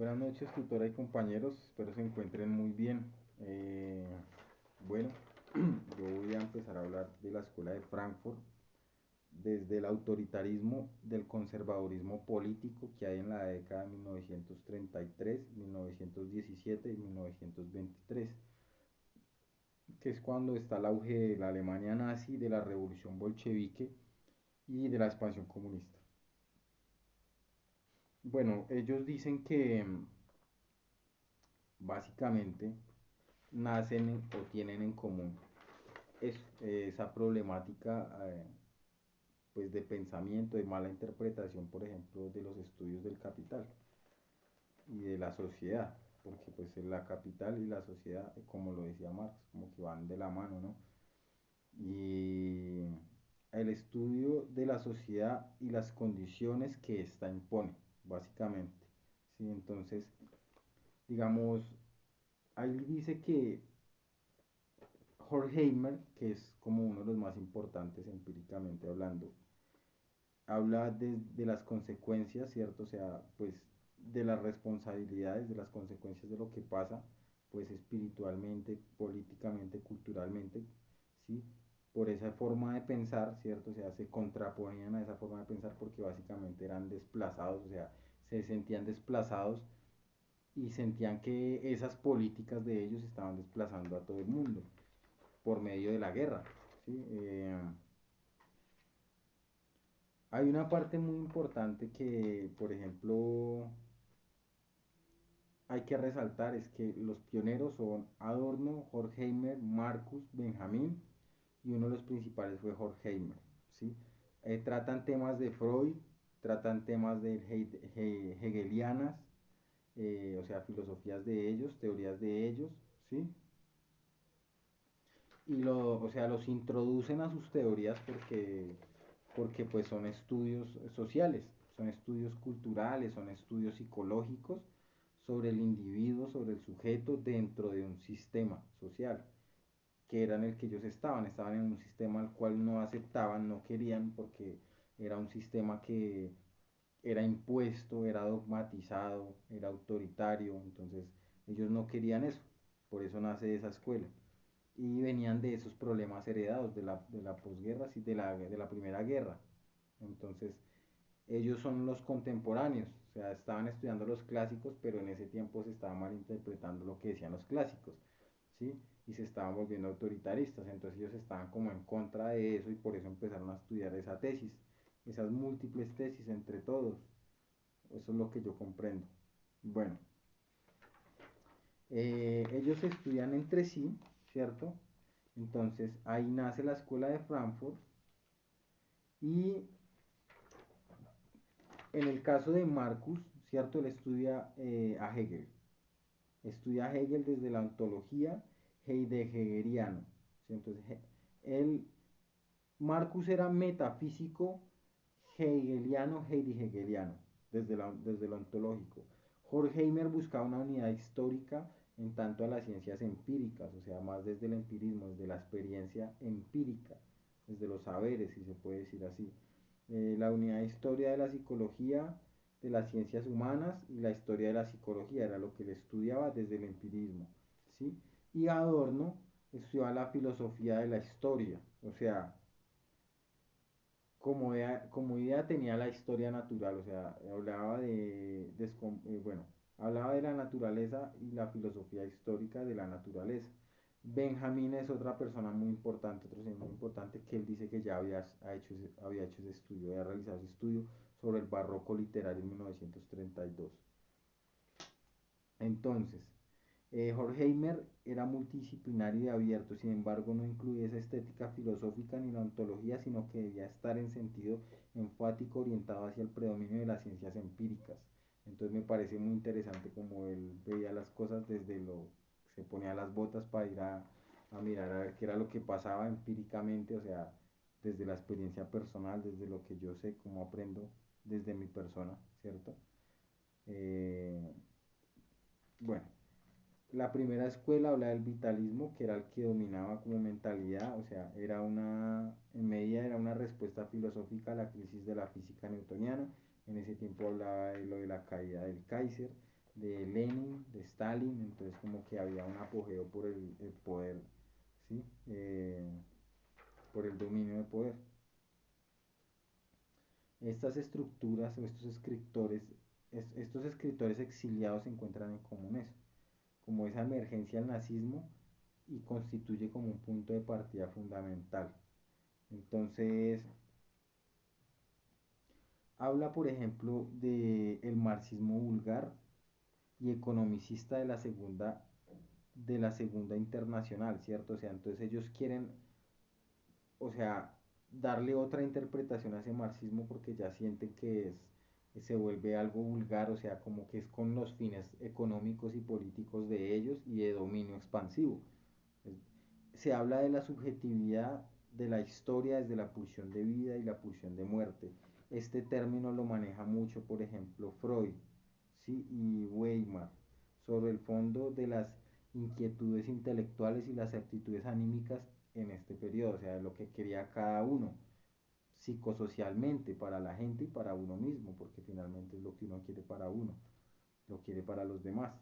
Buenas noches, tutora y compañeros. Espero se encuentren muy bien. Eh, bueno, yo voy a empezar a hablar de la escuela de Frankfurt desde el autoritarismo del conservadurismo político que hay en la década de 1933, 1917 y 1923, que es cuando está el auge de la Alemania nazi, de la revolución bolchevique y de la expansión comunista. Bueno, ellos dicen que básicamente nacen o tienen en común esa problemática pues de pensamiento, de mala interpretación, por ejemplo, de los estudios del capital y de la sociedad, porque pues la capital y la sociedad, como lo decía Marx, como que van de la mano, ¿no? Y el estudio de la sociedad y las condiciones que ésta impone, básicamente. ¿Sí? Entonces, digamos, ahí dice que Horkheimer, que es como uno de los más importantes empíricamente hablando, habla de las consecuencias, ¿cierto? O sea, pues de las responsabilidades, de las consecuencias de lo que pasa, pues espiritualmente, políticamente, culturalmente, ¿sí? Por esa forma de pensar, ¿cierto? O sea, se contraponían a esa forma de pensar porque básicamente eran desplazados, o sea, se sentían desplazados y sentían que esas políticas de ellos estaban desplazando a todo el mundo por medio de la guerra, ¿sí? Hay una parte muy importante que, por ejemplo, hay que resaltar, es que los pioneros son Adorno, Horkheimer, Marcus, Benjamin, y uno de los principales fue Horkheimer, ¿sí? Tratan temas de Freud, tratan temas de hegelianas, o sea, filosofías de ellos, teorías de ellos, ¿sí? O sea, los introducen a sus teorías porque pues son estudios sociales, son estudios culturales, son estudios psicológicos sobre el individuo, sobre el sujeto dentro de un sistema social, que era en el que ellos estaban en un sistema al cual no aceptaban, no querían, porque era un sistema que era impuesto, era dogmatizado, era autoritario, entonces ellos no querían eso, por eso nace esa escuela y venían de esos problemas heredados de la posguerra, sí, de la Primera Guerra. Entonces, ellos son los contemporáneos, o sea, estaban estudiando los clásicos, pero en ese tiempo se estaba malinterpretando lo que decían los clásicos, ¿sí? Y se estaban volviendo autoritaristas, entonces ellos estaban como en contra de eso y por eso empezaron a estudiar esa tesis, esas múltiples tesis entre todos. Eso es lo que yo comprendo. Bueno, ellos estudian entre sí, ¿cierto? Entonces ahí nace la escuela de Frankfurt y en el caso de Marcus, ¿cierto? Él estudia a Hegel. Estudia a Hegel desde la ontología heideggeriana. ¿Sí? Entonces, él, Marcus era metafísico heideggeriano, desde lo ontológico. Horkheimer buscaba una unidad histórica en tanto a las ciencias empíricas, o sea, más desde el empirismo, desde la experiencia empírica, desde los saberes, si se puede decir así. La unidad de historia de la psicología, de las ciencias humanas y la historia de la psicología, era lo que él estudiaba desde el empirismo, ¿sí? Y Adorno estudiaba la filosofía de la historia, o sea, como idea tenía la historia natural, o sea, hablaba bueno, hablaba de la naturaleza y la filosofía histórica de la naturaleza. Benjamín es otra persona muy importante, otro señor muy importante, que él dice que ya había hecho ese estudio, había realizado ese estudio sobre el barroco literario en 1932. Entonces, Horkheimer era multidisciplinario y abierto, sin embargo no incluía esa estética filosófica ni la ontología, sino que debía estar en sentido enfático orientado hacia el predominio de las ciencias empíricas. Entonces me parece muy interesante como él veía las cosas desde se ponía las botas para ir a mirar a ver qué era lo que pasaba empíricamente, o sea, desde la experiencia personal, desde lo que yo sé, cómo aprendo desde mi persona, ¿cierto? Eh, bueno, la primera escuela habla del vitalismo, que era el que dominaba como mentalidad, o sea, en medida era una respuesta filosófica a la crisis de la física newtoniana. En ese tiempo hablaba de lo de la caída del Kaiser, de Lenin, de Stalin, entonces como que había un apogeo por el poder, ¿sí? Por el dominio de poder. Estas estructuras o estos escritores exiliados se encuentran en común eso, como esa emergencia al nazismo y constituye como un punto de partida fundamental. Entonces, habla, por ejemplo, de el marxismo vulgar y economicista de la segunda internacional, ¿cierto? O sea, entonces ellos quieren, o sea, darle otra interpretación a ese marxismo porque ya sienten que se vuelve algo vulgar, o sea, como que es con los fines económicos y políticos de ellos y de dominio expansivo. Se habla de la subjetividad de la historia desde la pulsión de vida y la pulsión de muerte. Este término lo maneja mucho, por ejemplo, Freud, ¿sí? Y Weimar, sobre el fondo de las inquietudes intelectuales y las actitudes anímicas en este periodo, o sea, de lo que quería cada uno psicosocialmente para la gente y para uno mismo, porque finalmente es lo que uno quiere para uno, lo quiere para los demás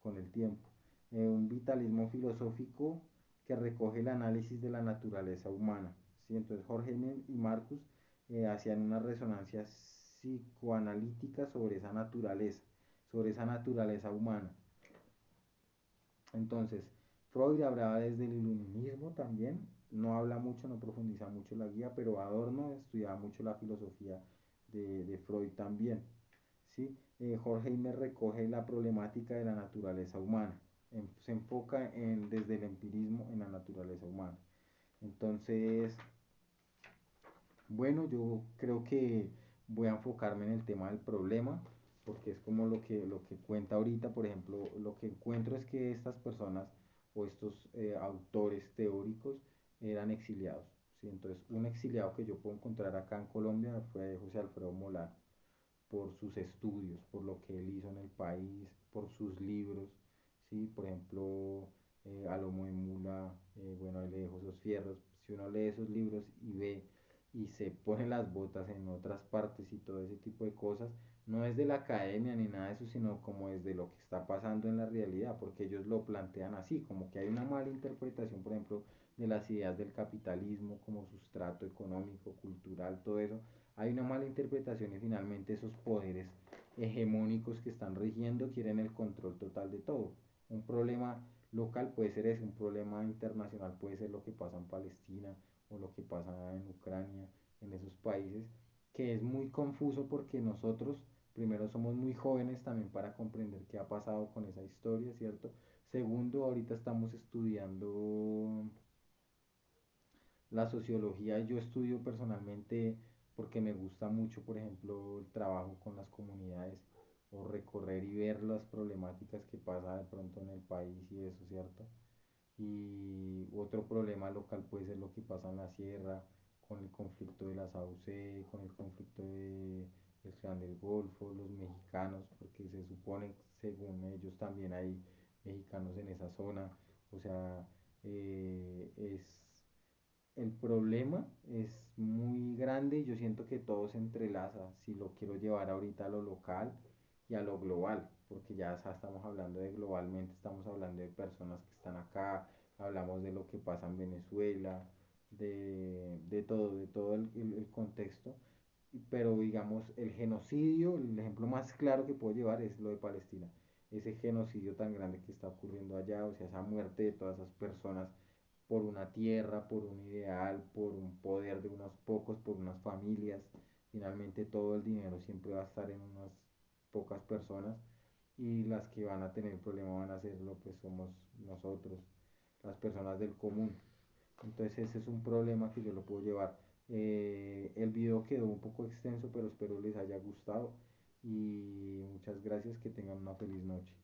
con el tiempo. Un vitalismo filosófico que recoge el análisis de la naturaleza humana. ¿Sí? Entonces Jorge y Marcus hacían una resonancia psicoanalítica sobre esa naturaleza humana. Entonces, Freud hablaba desde el iluminismo también, no habla mucho, no profundiza mucho la guía, pero Adorno estudiaba mucho la filosofía de Freud también. ¿Sí? Jorge me recoge la problemática de la naturaleza humana, se enfoca desde el empirismo en la naturaleza humana. Entonces, bueno, yo creo que voy a enfocarme en el tema del problema, porque es como lo que cuenta ahorita, por ejemplo, lo que encuentro es que estas personas o estos autores teóricos eran exiliados. ¿Sí? Entonces, un exiliado que yo puedo encontrar acá en Colombia fue José Alfredo Molano por sus estudios, por lo que él hizo en el país, por sus libros, ¿sí? Por ejemplo, A Lomo de Mula, bueno, él le dejó esos fierros. Si uno lee esos libros y ve y se pone las botas en otras partes y todo ese tipo de cosas, no es de la academia ni nada de eso, sino como es de lo que está pasando en la realidad, porque ellos lo plantean así, como que hay una mala interpretación, por ejemplo, de las ideas del capitalismo como sustrato económico, cultural, todo eso, hay una mala interpretación y finalmente esos poderes hegemónicos que están rigiendo quieren el control total de todo. Un problema local puede ser eso, un problema internacional puede ser lo que pasa en Palestina o lo que pasa en Ucrania, en esos países, que es muy confuso porque nosotros primero somos muy jóvenes también para comprender qué ha pasado con esa historia, ¿cierto? Segundo, ahorita estamos estudiando la sociología. Yo estudio personalmente porque me gusta mucho, por ejemplo, el trabajo con las comunidades o recorrer y ver las problemáticas que pasa de pronto en el país y eso, ¿cierto? Y otro problema local puede ser lo que pasa en la sierra, con el conflicto de las AUC, con el conflicto del Clan del Golfo, los mexicanos, porque se supone, según ellos, también hay mexicanos en esa zona. O sea, es el problema es muy grande y yo siento que todo se entrelaza si lo quiero llevar ahorita a lo local y a lo global, porque ya estamos hablando de globalmente, estamos hablando de personas que están acá, hablamos de lo que pasa en Venezuela, de todo el contexto, pero digamos el genocidio, el ejemplo más claro que puedo llevar es lo de Palestina, ese genocidio tan grande que está ocurriendo allá, o sea, esa muerte de todas esas personas por una tierra, por un ideal, por un poder de unos pocos, por unas familias. Finalmente todo el dinero siempre va a estar en unas pocas personas y las que van a tener el problema van a serlo, pues somos nosotros, las personas del común. Entonces ese es un problema que yo lo puedo llevar. El video quedó un poco extenso, pero espero les haya gustado y muchas gracias, que tengan una feliz noche.